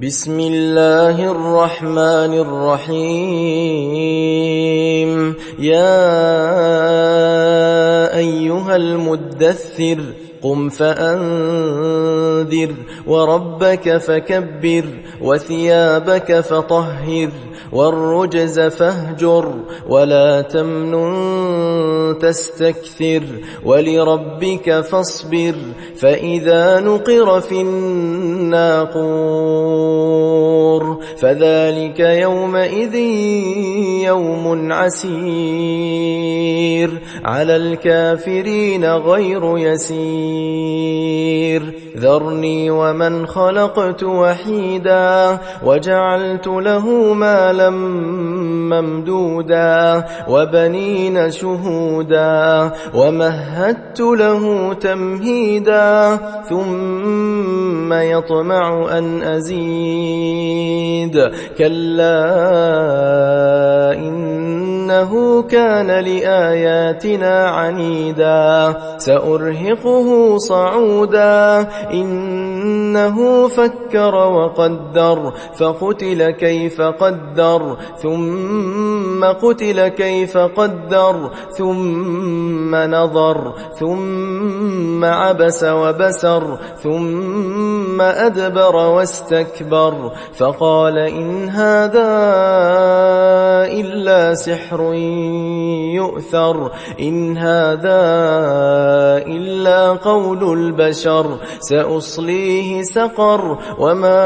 بسم الله الرحمن الرحيم. يا أيها المدثر قم فأنذر وربك فكبر وثيابك فطهر والرجز فاهجر ولا تمنن تستكثر ولربك فاصبر فإذا نقر في الناقور فذلك يومئذ يوم عسير على الكافرين غير يسير. ذرني ومن خلقت وحيدا وجعلت له مالا ممدودا وبنين شهودا ومهدت له تمهيدا ثم يطمع أن أزيد كلا إنه كان لآياتنا عنيدا سأرهقه صعودا إنه فكر وقدر فقتل كيف قدر ثم قتل كيف قدر ثم نظر ثم عبس وبسر ثم أدبر واستكبر فقال إن هذا إلا سحر يؤثر إن هذا إلا قول البشر سأصليه سقر وما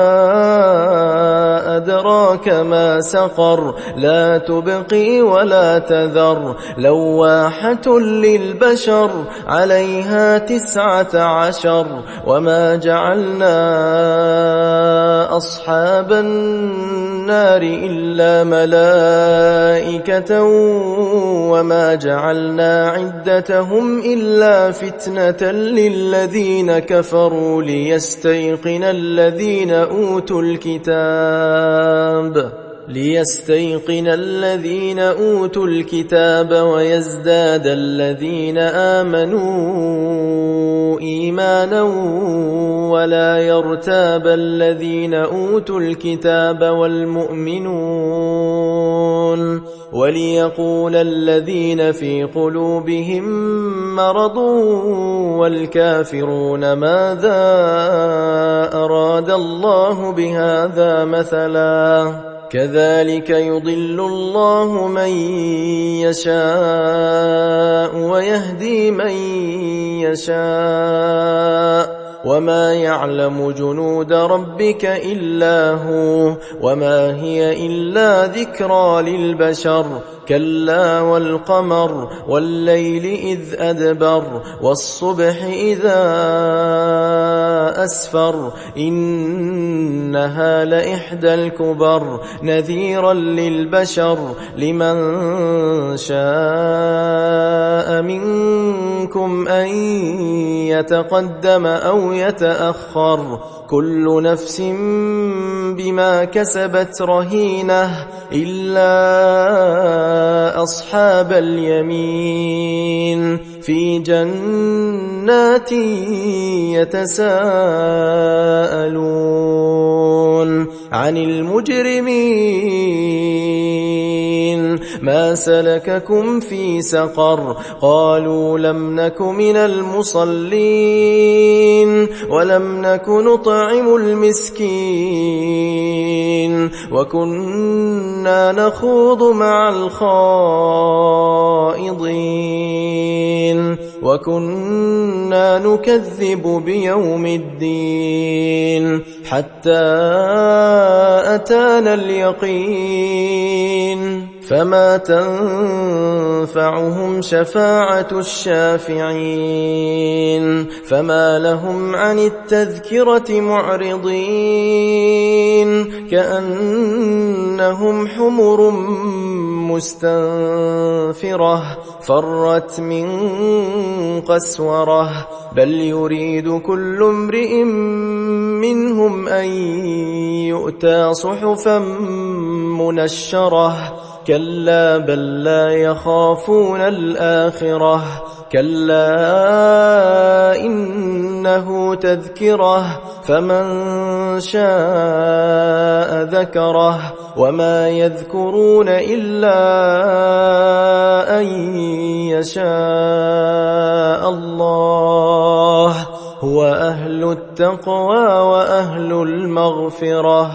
أدراك ما سقر لا تبقي ولا تذر لواحة للبشر عليها 19 وما جعلنا أصحاب النار إلا ملائكة وما جعلنا عدتهم إلا فتنة للذين كفروا ليستيقن الذين أوتوا الكتاب ويزداد الذين آمنوا إيمانا ولا يرتاب الذين أوتوا الكتاب والمؤمنون وليقول الذين في قلوبهم مرض والكافرون ماذا أراد الله بهذا مثلا كذلك يضل الله من يشاء ويهدي من يشاء وما يعلم جنود ربك إلا هو وما هي إلا ذكرى للبشر كلا والقمر والليل إذ أدبر والصبح إذا أسفر إنها لإحدى الكبر نذيرا للبشر لمن شاء منكم أن يتقدم أو يتأخر كل نفس بما كسبت رهينة إلا أصحاب اليمين في جنات يتساءلون عن المجرمين ما سلككم في سقر قالوا لم نك من المصلين ولم نك نطعم المسكين وكنا نخوض مع الخائضين وكنا نكذب بيوم الدين حتى أتانا اليقين فما تنفعهم شفاعة الشافعين فما لهم عن التذكرة معرضين كأنهم حمر مستنفرة فرت من قسورة بل يريد كل امرئ منهم أن يؤتى صحفا منشرة كلا بل لا يخافون الآخرة كلا إن إنه تذكرة فمن شاء ذكره وما يذكرون إلا أن يشاء الله هو أهل التقوى وأهل المغفرة.